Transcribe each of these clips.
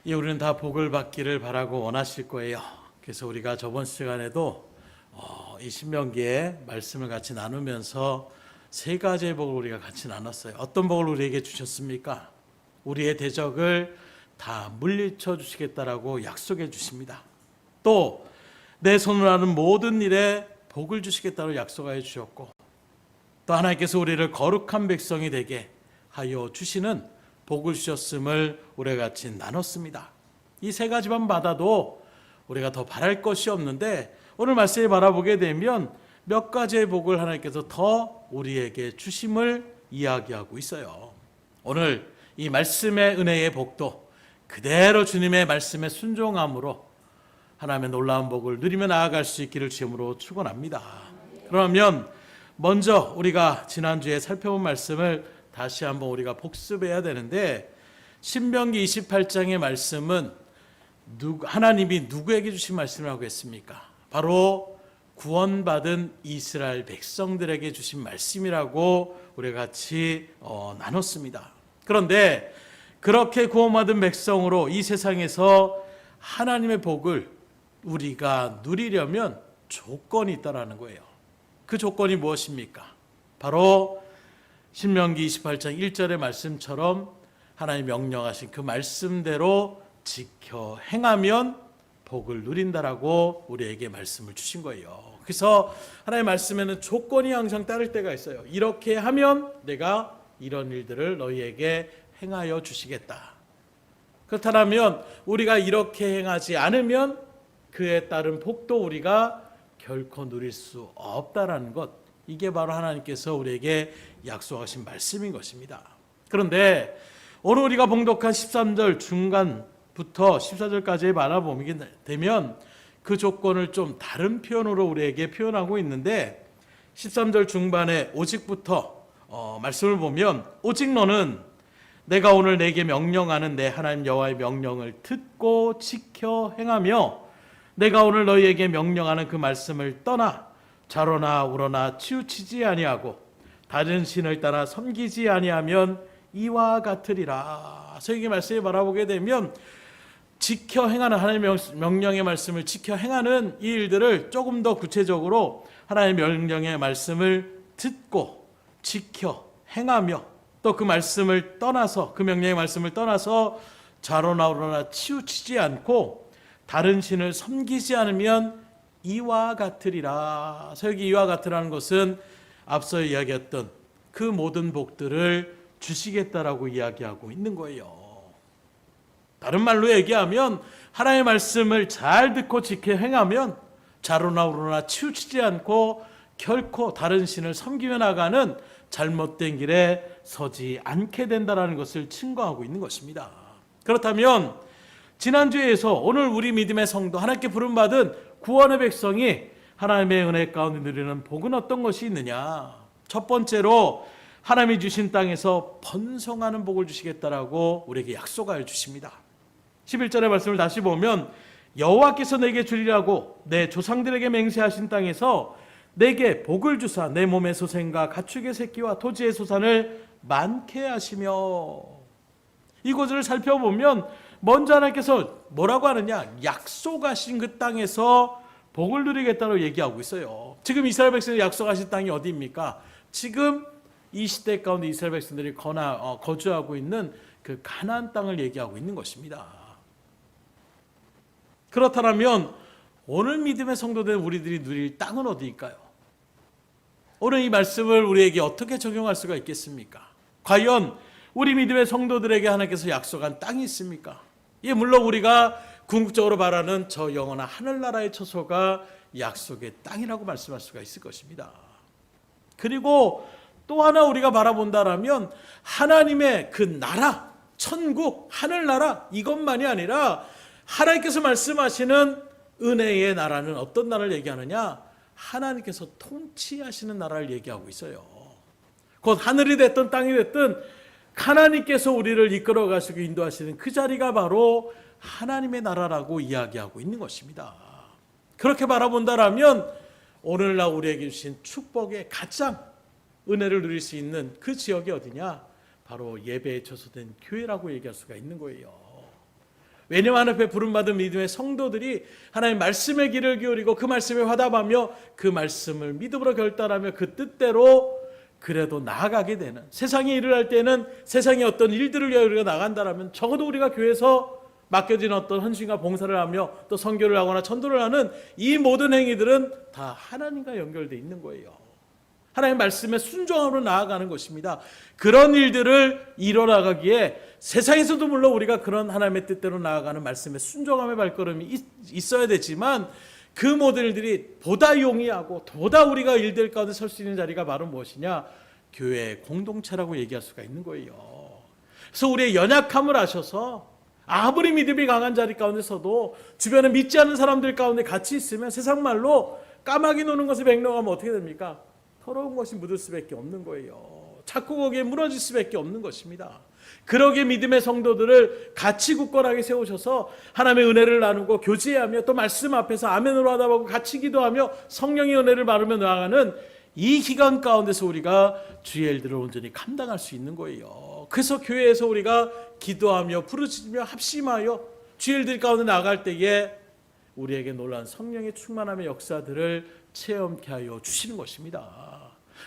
우리는 다 복을 받기를 바라고 원하실 거예요. 그래서 우리가 저번 시간에도 이 신명기의 말씀을 같이 나누면서 세 가지의 복을 우리가 같이 나눴어요. 어떤 복을 우리에게 주셨습니까? 우리의 대적을 다 물리쳐 주시겠다라고 약속해 주십니다. 또 내 손으로 하는 모든 일에 복을 주시겠다고 약속하여 주셨고, 또 하나님께서 우리를 거룩한 백성이 되게 하여 주시는 복을 주셨음을 우리가 같이 나눴습니다. 이 세 가지만 받아도 우리가 더 바랄 것이 없는데, 오늘 말씀을 바라보게 되면 몇 가지의 복을 하나님께서 더 우리에게 주심을 이야기하고 있어요. 오늘 이 말씀의 은혜의 복도 그대로 주님의 말씀에 순종함으로 하나님의 놀라운 복을 누리며 나아갈 수 있기를 주님으로 축원합니다. 그러면 먼저 우리가 지난주에 살펴본 말씀을 다시 한번 우리가 복습해야 되는데, 신명기 28장의 말씀은 하나님이 누구에게 주신 말씀이라고 했습니까? 바로 구원받은 이스라엘 백성들에게 주신 말씀이라고 우리가 같이 나눴습니다. 그런데 그렇게 구원받은 백성으로 이 세상에서 하나님의 복을 우리가 누리려면 조건이 있다라는 거예요. 그 조건이 무엇입니까? 바로 신명기 28장 1절의 말씀처럼 하나님 명령하신 그 말씀대로 지켜 행하면 복을 누린다라고 우리에게 말씀을 주신 거예요. 그래서 하나님의 말씀에는 조건이 항상 따를 때가 있어요. 이렇게 하면 내가 이런 일들을 너희에게 행하여 주시겠다. 그렇다면 우리가 이렇게 행하지 않으면 그에 따른 복도 우리가 결코 누릴 수 없다라는 것, 이게 바로 하나님께서 우리에게 약속하신 말씀인 것입니다. 그런데 오늘 우리가 봉독한 13절 중간부터 14절까지 바라보게 되면 그 조건을 좀 다른 표현으로 우리에게 표현하고 있는데, 13절 중반에 오직부터 말씀을 보면, 오직 너는 내가 오늘 내게 명령하는 내 하나님 여호와의 명령을 듣고 지켜 행하며 내가 오늘 너희에게 명령하는 그 말씀을 떠나 좌로나 우로나 치우치지 아니하고 다른 신을 따라 섬기지 아니하면 이와 같으리라. 그래서 이 말씀을 바라보게 되면 지켜 행하는 하나님의 명령의 말씀을 지켜 행하는 이 일들을 조금 더 구체적으로 하나님의 명령의 말씀을 듣고 지켜 행하며 또 그 말씀을 떠나서, 그 명령의 말씀을 떠나서 좌로나 우로나 치우치지 않고 다른 신을 섬기지 않으면 이와 같으리라. 그래서 여기 이와 같으라는 것은 앞서 이야기했던 그 모든 복들을 주시겠다라고 이야기하고 있는 거예요. 다른 말로 얘기하면 하나님의 말씀을 잘 듣고 지켜 행하면 좌로나 우로나 치우치지 않고 결코 다른 신을 섬기며 나가는 잘못된 길에 서지 않게 된다는 것을 증거하고 있는 것입니다. 그렇다면 지난주에서 오늘 우리 믿음의 성도, 하나님께 부름받은 구원의 백성이 하나님의 은혜 가운데 누리는 복은 어떤 것이 있느냐? 첫 번째로 하나님이 주신 땅에서 번성하는 복을 주시겠다라고 우리에게 약속하여 주십니다. 11절의 말씀을 다시 보면, 여호와께서 내게 주리라고 내 조상들에게 맹세하신 땅에서 내게 복을 주사 내 몸의 소생과 가축의 새끼와 토지의 소산을 많게 하시며, 이 구절을 살펴보면 먼저 하나님께서 뭐라고 하느냐? 약속하신 그 땅에서 복을 누리겠다고 얘기하고 있어요. 지금 이스라엘 백성이 약속하신 땅이 어디입니까? 지금 이 시대 가운데 이스라엘 백성들이 거주하고 있는 그 가나안 땅을 얘기하고 있는 것입니다. 그렇다면 오늘 믿음의 성도된 우리들이 누릴 땅은 어디일까요? 오늘 이 말씀을 우리에게 어떻게 적용할 수가 있겠습니까? 과연 우리 믿음의 성도들에게 하나님께서 약속한 땅이 있습니까? 예, 물론 우리가 궁극적으로 바라는 저 영원한 하늘나라의 처소가 약속의 땅이라고 말씀할 수가 있을 것입니다. 그리고 또 하나 우리가 바라본다라면 하나님의 그 나라, 천국, 하늘나라, 이것만이 아니라 하나님께서 말씀하시는 은혜의 나라는 어떤 나라를 얘기하느냐? 하나님께서 통치하시는 나라를 얘기하고 있어요. 곧 하늘이 됐든 땅이 됐든 하나님께서 우리를 이끌어 가시고 인도하시는 그 자리가 바로 하나님의 나라라고 이야기하고 있는 것입니다. 그렇게 바라본다라면 오늘날 우리에게 주신 축복의 가장 은혜를 누릴 수 있는 그 지역이 어디냐? 바로 예배에 처소된 교회라고 얘기할 수가 있는 거예요. 왜냐하면 하나님 앞에 부름받은 믿음의 성도들이 하나님 말씀의 길을 기울이고 그 말씀에 화답하며 그 말씀을 믿음으로 결단하며 그 뜻대로 그래도 나아가게 되는, 세상에 일을 할 때는 세상의 어떤 일들을 위하여 우리가 나간다라면 적어도 우리가 교회에서 맡겨진 어떤 헌신과 봉사를 하며 또 선교를 하거나 전도를 하는 이 모든 행위들은 다 하나님과 연결되어 있는 거예요. 하나님의 말씀에 순종함으로 나아가는 것입니다. 그런 일들을 이뤄나가기에 세상에서도 물론 우리가 그런 하나님의 뜻대로 나아가는 말씀에 순종함의 발걸음이 있어야 되지만 그 모든 일들이 보다 용이하고 보다 우리가 일들 가운데 설 수 있는 자리가 바로 무엇이냐? 교회의 공동체라고 얘기할 수가 있는 거예요. 그래서 우리의 연약함을 아셔서 아무리 믿음이 강한 자리 가운데서도 주변에 믿지 않는 사람들 가운데 같이 있으면 세상 말로 까마귀 노는 것에 백령하면 어떻게 됩니까? 더러운 것이 묻을 수밖에 없는 거예요. 자꾸 거기에 무너질 수밖에 없는 것입니다. 그러기에 믿음의 성도들을 같이 굳건하게 세우셔서 하나님의 은혜를 나누고 교제하며 또 말씀 앞에서 아멘으로 하다보고 같이 기도하며 성령의 은혜를 바르며 나아가는 이 기간 가운데서 우리가 주의 일들을 온전히 감당할 수 있는 거예요. 그래서 교회에서 우리가 기도하며 부르짖으며 합심하여 주의 일들 가운데 나아갈 때에 우리에게 놀라운 성령의 충만함의 역사들을 체험케 하여 주시는 것입니다.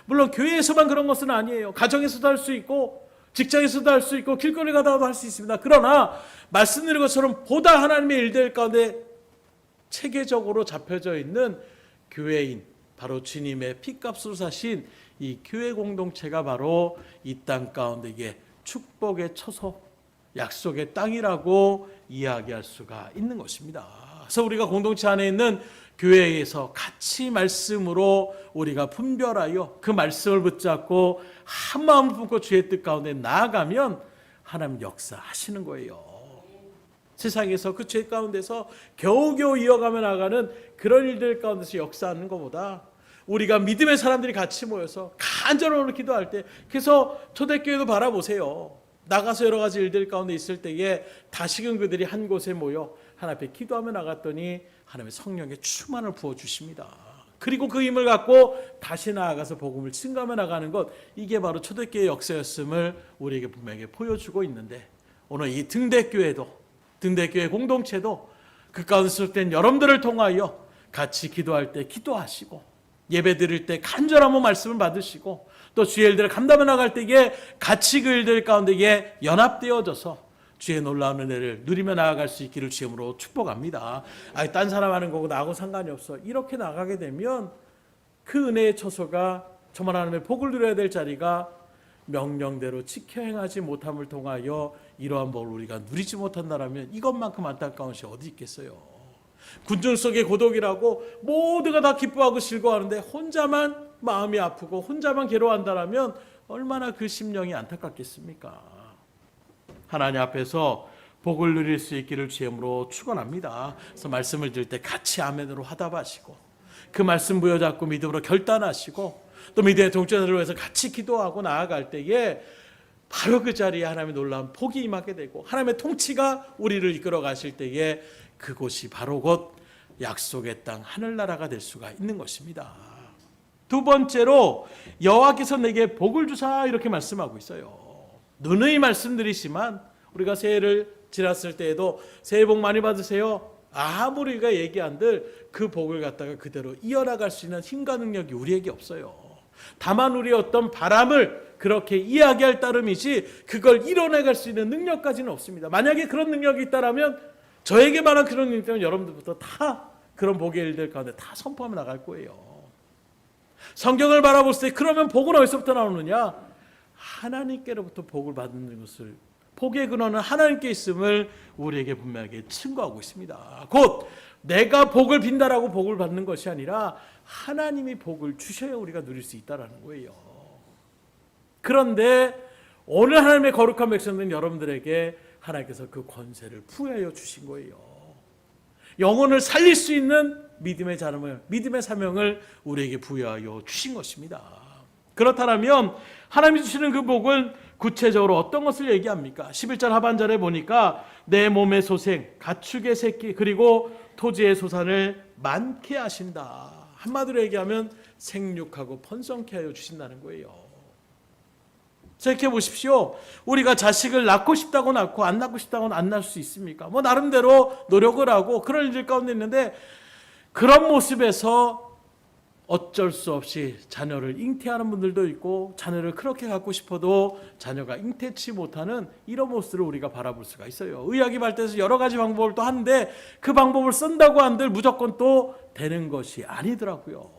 물론 교회에서만 그런 것은 아니에요. 가정에서도 할 수 있고 직장에서도 할 수 있고 길거리 가다가도 할 수 있습니다. 그러나 말씀드린 것처럼 보다 하나님의 일들 가운데 체계적으로 잡혀져 있는 교회인, 바로 주님의 피값으로 사신 이 교회 공동체가 바로 이 땅 가운데 이게 축복의 처소, 약속의 땅이라고 이야기할 수가 있는 것입니다. 그래서 우리가 공동체 안에 있는 교회에서 같이 말씀으로 우리가 분별하여 그 말씀을 붙잡고 한 마음을 품고 주의 뜻 가운데 나아가면 하나님 역사하시는 거예요. 세상에서 그 죄 가운데서 겨우겨우 이어가며 나가는 그런 일들 가운데서 역사하는 것보다 우리가 믿음의 사람들이 같이 모여서 간절함으로 기도할 때, 그래서 초대교회도 바라보세요. 나가서 여러 가지 일들 가운데 있을 때에 다시금 그들이 한 곳에 모여 하나님 앞에 기도하며 나갔더니 하나님의 성령의 충만을 부어주십니다. 그리고 그 힘을 갖고 다시 나아가서 복음을 증거하며 나가는 것, 이게 바로 초대교회의 역사였음을 우리에게 분명히 보여주고 있는데, 오늘 이 등대교회도, 등대교회 공동체도 그 가운데 있을 땐 여러분들을 통하여 같이 기도할 때 기도하시고, 예배 드릴 때 간절함으로 말씀을 받으시고, 또 주의 일들을 감당해 나갈 때에 같이 그 일들 가운데에 연합되어져서 주의 놀라운 은혜를 누리며 나아갈 수 있기를 주님으로 축복합니다. 딴 사람 하는 거고 나하고 상관이 없어. 이렇게 나가게 되면 그 은혜의 처소가 정말 하나님의 복을 누려야 될 자리가 명령대로 지켜 행하지 못함을 통하여 이러한 복을 우리가 누리지 못한다라면 이것만큼 안타까운 것이 어디 있겠어요. 군중 속의 고독이라고 모두가 다 기뻐하고 즐거워하는데 혼자만 마음이 아프고 혼자만 괴로워한다라면 얼마나 그 심령이 안타깝겠습니까? 하나님 앞에서 복을 누릴 수 있기를 주님으로 축원합니다. 그래서 말씀을 들을 때 같이 아멘으로 화답하시고 그 말씀 부여잡고 믿음으로 결단하시고 또 믿음의 동전을 위해서 같이 기도하고 나아갈 때에 바로 그 자리에 하나님의 놀라운 복이 임하게 되고 하나님의 통치가 우리를 이끌어 가실 때에 그곳이 바로 곧 약속의 땅 하늘나라가 될 수가 있는 것입니다. 두 번째로 여호와께서 내게 복을 주사 이렇게 말씀하고 있어요. 누누이 말씀드리지만 우리가 새해를 지났을 때에도 새해 복 많이 받으세요. 아무리 우리가 얘기한들 그 복을 갖다가 그대로 이어나갈 수 있는 힘과 능력이 우리에게 없어요. 다만 우리의 어떤 바람을 그렇게 이야기할 따름이지 그걸 이뤄내갈 수 있는 능력까지는 없습니다. 만약에 그런 능력이 있다면 저에게만한 그런 능력이 있다면 여러분들부터 다 그런 복의 일들 가운데 다 선포하며 나갈 거예요. 성경을 바라볼 때 그러면 복은 어디서부터 나오느냐? 하나님께로부터 복을 받는 것을, 복의 근원은 하나님께 있음을 우리에게 분명하게 증거하고 있습니다. 곧 내가 복을 빈다라고 복을 받는 것이 아니라 하나님이 복을 주셔야 우리가 누릴 수 있다는 거예요. 그런데 오늘 하나님의 거룩한 백성된 여러분들에게 하나님께서 그 권세를 부여하여 주신 거예요. 영혼을 살릴 수 있는 믿음의 자름을, 믿음의 사명을 우리에게 부여하여 주신 것입니다. 그렇다면 하나님이 주시는 그 복은 구체적으로 어떤 것을 얘기합니까? 11절 하반절에 보니까 내 몸의 소생, 가축의 새끼, 그리고 토지의 소산을 많게 하신다. 한마디로 얘기하면 생육하고 번성케 하여 주신다는 거예요. 생각해 보십시오. 우리가 자식을 낳고 싶다고 낳고 안 낳고 싶다고는 안 낳을 수 있습니까? 뭐 나름대로 노력을 하고 그런 일들 가운데 있는데 그런 모습에서 어쩔 수 없이 자녀를 잉태하는 분들도 있고 자녀를 그렇게 갖고 싶어도 자녀가 잉태치 못하는 이런 모습을 우리가 바라볼 수가 있어요. 의학이 발달해서 여러 가지 방법을 또 하는데 그 방법을 쓴다고 한들 무조건 또 되는 것이 아니더라고요.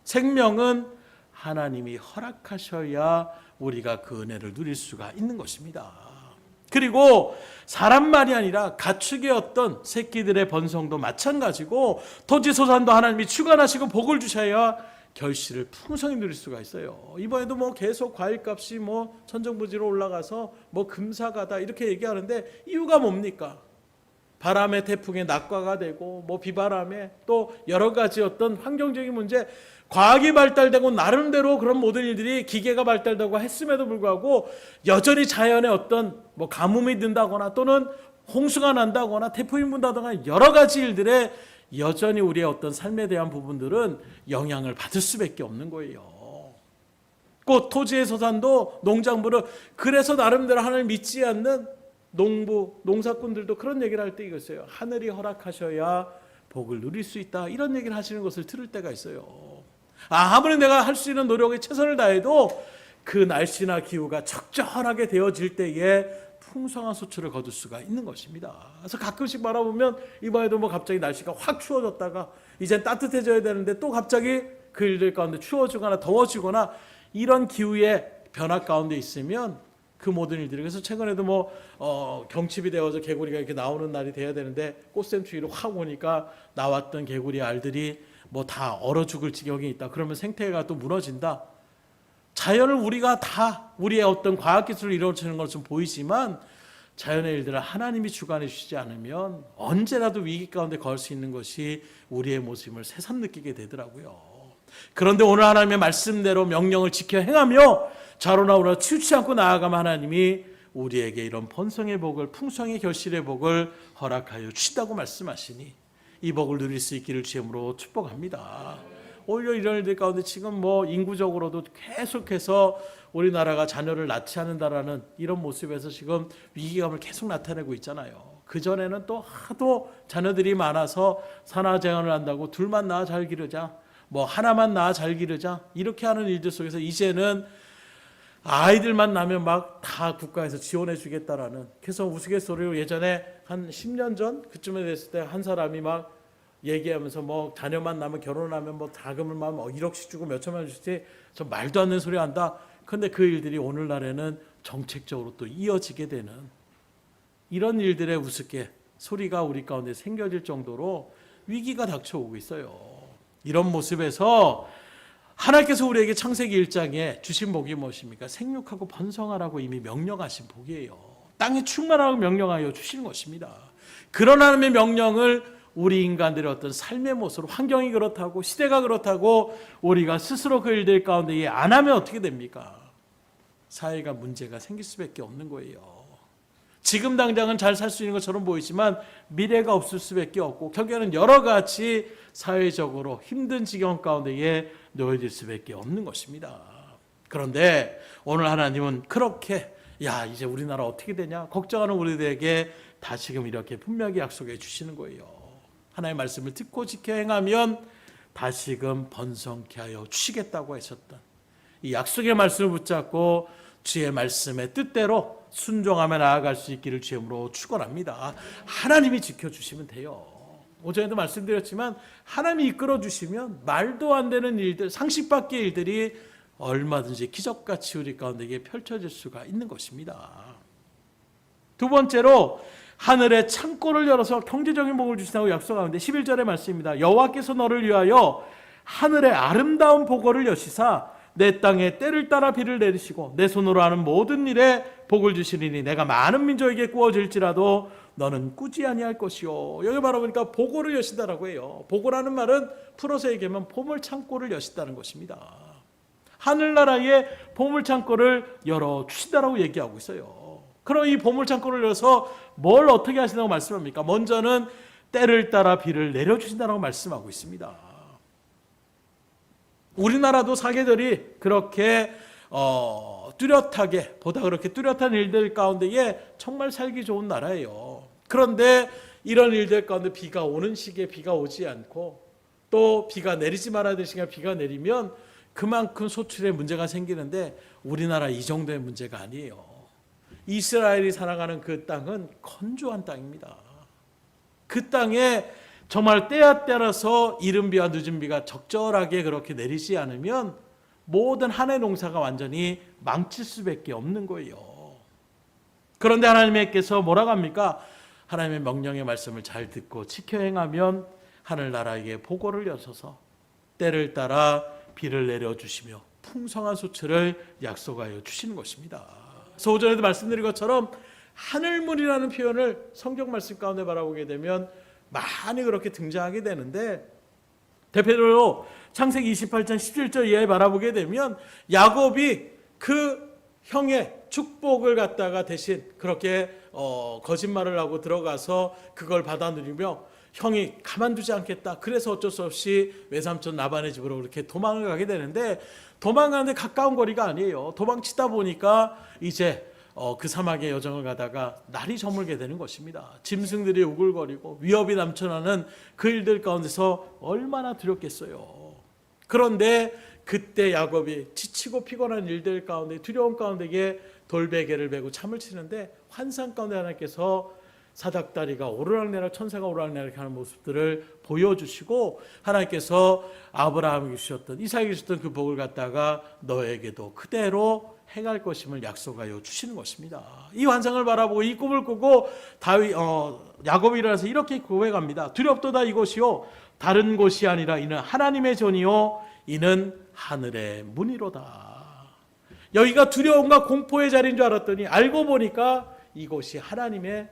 생명은 하나님이 허락하셔야 우리가 그 은혜를 누릴 수가 있는 것입니다. 그리고 사람만이 아니라 가축의 어떤 새끼들의 번성도 마찬가지고 토지소산도 하나님이 주관하시고 복을 주셔야 결실을 풍성히 누릴 수가 있어요. 이번에도 뭐 계속 과일값이 뭐 천정부지로 올라가서 뭐 금사가다 이렇게 얘기하는데 이유가 뭡니까? 바람에 태풍에 낙과가 되고 뭐 비바람에 또 여러 가지 어떤 환경적인 문제, 과학이 발달되고 나름대로 그런 모든 일들이 기계가 발달되고 했음에도 불구하고 여전히 자연의 어떤 뭐 가뭄이 든다거나 또는 홍수가 난다거나 태풍이 분다거나 여러 가지 일들에 여전히 우리의 어떤 삶에 대한 부분들은 영향을 받을 수밖에 없는 거예요. 꼭 토지의 소산도 농작물을 그래서 나름대로 하나님을 믿지 않는 농사꾼들도 그런 얘기를 할 때 이거였어요. 하늘이 허락하셔야 복을 누릴 수 있다. 이런 얘기를 하시는 것을 들을 때가 있어요. 아무리 내가 할 수 있는 노력에 최선을 다해도 그 날씨나 기후가 적절하게 되어질 때에 풍성한 소출을 거둘 수가 있는 것입니다. 그래서 가끔씩 바라보면 이번에도 뭐 갑자기 날씨가 확 추워졌다가 이젠 따뜻해져야 되는데 또 갑자기 그 일들 가운데 추워지거나 더워지거나 이런 기후의 변화 가운데 있으면 그 모든 일들이 그래서 최근에도 뭐 경칩이 되어서 개구리가 이렇게 나오는 날이 돼야 되는데 꽃샘추위로 확 오니까 나왔던 개구리 알들이 뭐 다 얼어 죽을 지경이 있다. 그러면 생태계가 또 무너진다. 자연을 우리가 다 우리의 어떤 과학기술을 이루어지는 것은 보이지만 자연의 일들을 하나님이 주관해 주시지 않으면 언제라도 위기 가운데 걸 수 있는 것이 우리의 모습을 새삼 느끼게 되더라고요. 그런데 오늘 하나님의 말씀대로 명령을 지켜 행하며 좌로나우로 치우치 않고 나아가면 하나님이 우리에게 이런 번성의 복을 풍성의 결실의 복을 허락하여 주시다고 말씀하시니 이 복을 누릴 수 있기를 주님으로 축복합니다. 오히려 이런 일들 가운데 지금 뭐 인구적으로도 계속해서 우리나라가 자녀를 낳지 않는다라는 이런 모습에서 지금 위기감을 계속 나타내고 있잖아요. 그전에는 또 하도 자녀들이 많아서 산하제한을 한다고 둘만 낳아 잘 기르자, 뭐 하나만 낳아 잘 기르자 이렇게 하는 일들 속에서 이제는 아이들만 낳으면 막 다 국가에서 지원해 주겠다라는 그래서 우스갯소리로 예전에 한 10년 전 그쯤에 됐을 때 한 사람이 막 얘기하면서 뭐 자녀만 낳으면 결혼하면 뭐 자금을 막 1억씩 주고 몇 천만 원 주지 저 말도 안 되는 소리 한다. 근데 그 일들이 오늘날에는 정책적으로 또 이어지게 되는 이런 일들의 우습게 소리가 우리 가운데 생겨질 정도로 위기가 닥쳐오고 있어요. 이런 모습에서 하나님께서 우리에게 창세기 1장에 주신 복이 무엇입니까? 생육하고 번성하라고 이미 명령하신 복이에요. 땅에 충만하고 명령하여 주시는 것입니다. 그런 하나님의 명령을 우리 인간들의 어떤 삶의 모습으로 환경이 그렇다고 시대가 그렇다고 우리가 스스로 그 일들 가운데 안 하면 어떻게 됩니까? 사회가 문제가 생길 수밖에 없는 거예요. 지금 당장은 잘 살 수 있는 것처럼 보이지만 미래가 없을 수밖에 없고 결국에는 여러 가지 사회적으로 힘든 지경 가운데에 놓여질 수밖에 없는 것입니다. 그런데 오늘 하나님은 그렇게 이제 우리나라 어떻게 되냐 걱정하는 우리들에게 다시금 이렇게 분명히 약속해 주시는 거예요. 하나님의 말씀을 듣고 지켜 행하면 다시금 번성케 하여 주시겠다고 하셨던 이 약속의 말씀을 붙잡고 주의 말씀의 뜻대로 순종하며 나아갈 수 있기를 주님으로 축원합니다. 하나님이 지켜주시면 돼요. 오전에도 말씀드렸지만 하나님이 이끌어주시면 말도 안 되는 일들, 상식 밖의 일들이 얼마든지 기적같이 우리 가운데 펼쳐질 수가 있는 것입니다. 두 번째로 하늘의 창고를 열어서 경제적인 복을 주신다고 약속하는데 11절의 말씀입니다. 여호와께서 너를 위하여 하늘의 아름다운 보고를 여시사 내 땅에 때를 따라 비를 내리시고 내 손으로 하는 모든 일에 복을 주시리니 내가 많은 민족에게 구워질지라도 너는 꾸지 아니할 것이요. 여기 바라보니까 보고를 여신다라고 해요. 보고라는 말은 풀어서 얘기하면 보물 창고를 여신다는 것입니다. 하늘나라의 보물 창고를 열어 주신다라고 얘기하고 있어요. 그럼 이 보물 창고를 열어서 뭘 어떻게 하신다고 말씀합니까? 먼저는 때를 따라 비를 내려주신다라고 말씀하고 있습니다. 우리나라도 사계절이 그렇게 뚜렷하게 보다 그렇게 뚜렷한 일들 가운데에 정말 살기 좋은 나라예요. 그런데 이런 일들 가운데 비가 오는 시기에 비가 오지 않고 또 비가 내리지 말아야 될 시기에 비가 내리면 그만큼 소출에 문제가 생기는데 우리나라 이 정도의 문제가 아니에요. 이스라엘이 살아가는 그 땅은 건조한 땅입니다. 그 땅에 정말 때에 따라서 이른 비와 늦은 비가 적절하게 그렇게 내리지 않으면 모든 한 해 농사가 완전히 망칠 수밖에 없는 거예요. 그런데 하나님께서 뭐라고 합니까? 하나님의 명령의 말씀을 잘 듣고 지켜 행하면 하늘나라에게 보고를 여셔서 때를 따라 비를 내려주시며 풍성한 소출을 약속하여 주시는 것입니다. 그래서 오전에도 말씀드린 것처럼 하늘문이라는 표현을 성경 말씀 가운데 바라보게 되면 많이 그렇게 등장하게 되는데 대표적으로 창세기 28장 17절 이하에 바라보게 되면 야곱이 그 형의 축복을 갖다가 대신 그렇게 거짓말을 하고 들어가서 그걸 받아 누리며 형이 가만두지 않겠다. 그래서 어쩔 수 없이 외삼촌 라반의 집으로 그렇게 도망을 가게 되는데 도망가는데 가까운 거리가 아니에요. 도망치다 보니까 이제 그 사막의 여정을 가다가 날이 저물게 되는 것입니다. 짐승들이 우글거리고 위협이 넘쳐나는 그 일들 가운데서 얼마나 두렵겠어요. 그런데 그때 야곱이 지치고 피곤한 일들 가운데 두려움 가운데에 돌베개를 메고 잠을 치는데 환상 가운데 하나님께서 사닥다리가 오르락내락 천사가 오르락내락 하는 모습들을 보여주시고 하나님께서 아브라함에게 주셨던 이삭에게 주셨던 그 복을 갖다가 너에게도 그대로 행할 것임을 약속하여 주시는 것입니다. 이 환상을 바라보고 이 꿈을 꾸고 야곱이 일어나서 이렇게 고백합니다. 두렵도다 이곳이요 다른 곳이 아니라 이는 하나님의 전이요 이는 하늘의 문이로다. 여기가 두려움과 공포의 자리인 줄 알았더니 알고 보니까 이곳이 하나님의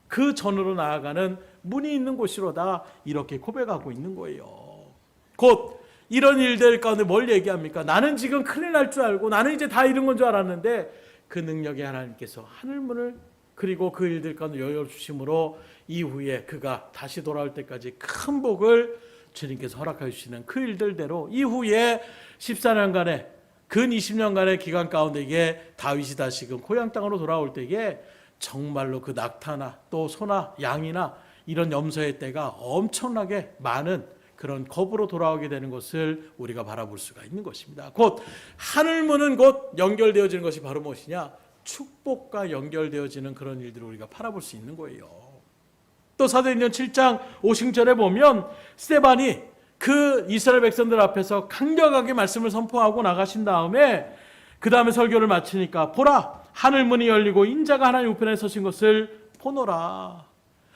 그 전으로 나아가는 문이 있는 곳이로다. 이렇게 고백하고 있는 거예요. 곧 이런 일들 가운데 뭘 얘기합니까? 나는 지금 큰일 날 줄 알고 나는 이제 다 잃은 건 줄 알았는데 그 능력의 하나님께서 하늘문을 그리고 그 일들 가운데 열어주심으로 이후에 그가 다시 돌아올 때까지 큰 복을 주님께서 허락해 주시는 그 일들대로 이후에 14년간의 근 20년간의 기간 가운데에 다윗이 다시금 고향 땅으로 돌아올 때에 정말로 그 낙타나 또 소나 양이나 이런 염소의 떼가 엄청나게 많은 그런 겁으로 돌아오게 되는 것을 우리가 바라볼 수가 있는 것입니다. 곧 하늘문은 곧 연결되어지는 것이 바로 무엇이냐? 축복과 연결되어지는 그런 일들을 우리가 바라볼 수 있는 거예요. 또 사도행전 7장 50절에 보면 스데반이 그 이스라엘 백성들 앞에서 강력하게 말씀을 선포하고 나가신 다음에 그 다음에 설교를 마치니까 보라 하늘문이 열리고 인자가 하나님 우편에 서신 것을 보노라.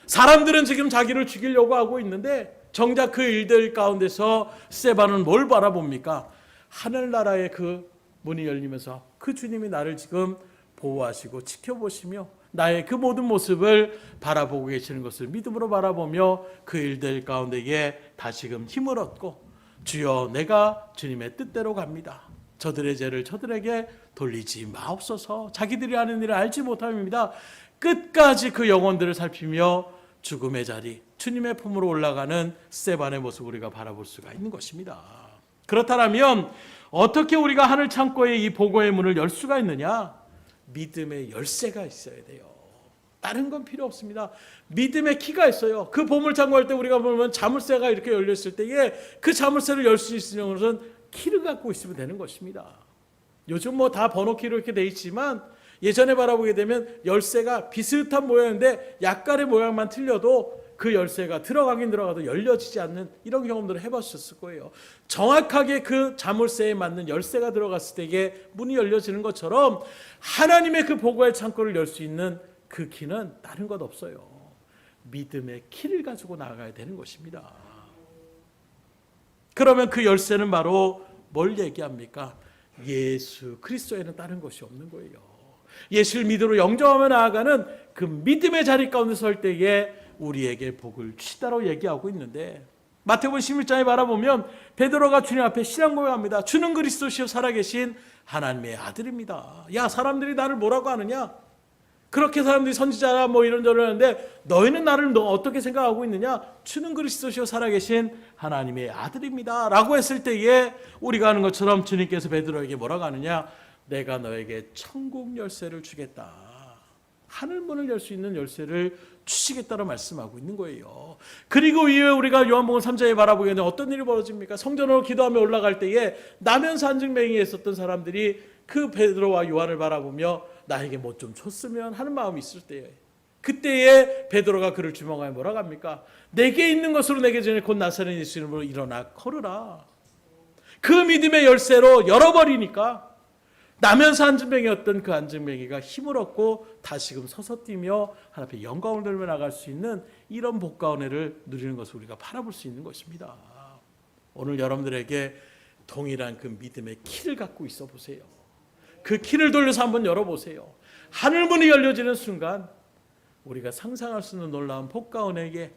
사람들은 지금 자기를 죽이려고 하고 있는데 정작 그 일들 가운데서 스데반은 뭘 바라봅니까? 하늘나라의 그 문이 열리면서 그 주님이 나를 지금 보호하시고 지켜보시며 나의 그 모든 모습을 바라보고 계시는 것을 믿음으로 바라보며 그 일들 가운데에 다시금 힘을 얻고 주여 내가 주님의 뜻대로 갑니다. 저들의 죄를 저들에게 돌리지 마옵소서. 자기들이 하는 일을 알지 못함입니다. 끝까지 그 영혼들을 살피며 죽음의 자리 주님의 품으로 올라가는 스데반의 모습을 우리가 바라볼 수가 있는 것입니다. 그렇다면 어떻게 우리가 하늘 창고에 이 보고의 문을 열 수가 있느냐? 믿음의 열쇠가 있어야 돼요. 다른 건 필요 없습니다. 믿음의 키가 있어요. 그 보물 창고할 때 우리가 보면 자물쇠가 이렇게 열렸을 때에 그 자물쇠를 열 수 있는 것은 키를 갖고 있으면 되는 것입니다. 요즘 뭐 다 번호키로 이렇게 돼 있지만 예전에 바라보게 되면 열쇠가 비슷한 모양인데 약간의 모양만 틀려도 그 열쇠가 들어가긴 들어가도 열려지지 않는 이런 경험들을 해보셨을 거예요. 정확하게 그 자물쇠에 맞는 열쇠가 들어갔을 때에 문이 열려지는 것처럼 하나님의 그 보고의 창고를 열 수 있는 그 키는 다른 것 없어요. 믿음의 키를 가지고 나아가야 되는 것입니다. 그러면 그 열쇠는 바로 뭘 얘기합니까? 예수 그리스도에는 다른 것이 없는 거예요. 예수를 믿음으로 영접하며 나아가는 그 믿음의 자리 가운데 설 때에 우리에게 복을 주시다고 얘기하고 있는데 마태복음 16장에 바라보면 베드로가 주님 앞에 신앙 고백합니다. 주는 그리스도시요 살아계신 하나님의 아들입니다. 야 사람들이 나를 뭐라고 하느냐? 그렇게 사람들이 선지자라 뭐 이런저런 하는데 너희는 나를 어떻게 생각하고 있느냐? 주는 그리스도시요 살아계신 하나님의 아들입니다 라고 했을 때에 우리가 하는 것처럼 주님께서 베드로에게 뭐라고 하느냐? 내가 너에게 천국 열쇠를 주겠다. 하늘문을 열 수 있는 열쇠를 주시겠다고 말씀하고 있는 거예요. 그리고 이후에 우리가 요한복음 3장에 바라보게 되면 어떤 일이 벌어집니까? 성전으로 기도하며 올라갈 때에 나면서 한증맹이에 있었던 사람들이 그 베드로와 요한을 바라보며 나에게 뭐 좀 줬으면 하는 마음이 있을 때에, 그때에 베드로가 그를 주목하여 뭐라고 합니까? 내게 있는 것으로 내게 전에 곧 나사렛 예수 이름으로 일어나 걸으라. 그 믿음의 열쇠로 열어버리니까 나면서 한증맹이었던 그 한증맹이가 힘을 얻고 다시금 서서 뛰며 하나님 앞에 영광을 들며 나갈 수 있는 이런 복과 은혜를 누리는 것을 우리가 바라볼 수 있는 것입니다. 오늘 여러분들에게 동일한 그 믿음의 키를 갖고 있어 보세요. 그 키를 돌려서 한번 열어보세요. 하늘문이 열려지는 순간 우리가 상상할 수 있는 놀라운 복과 은혜에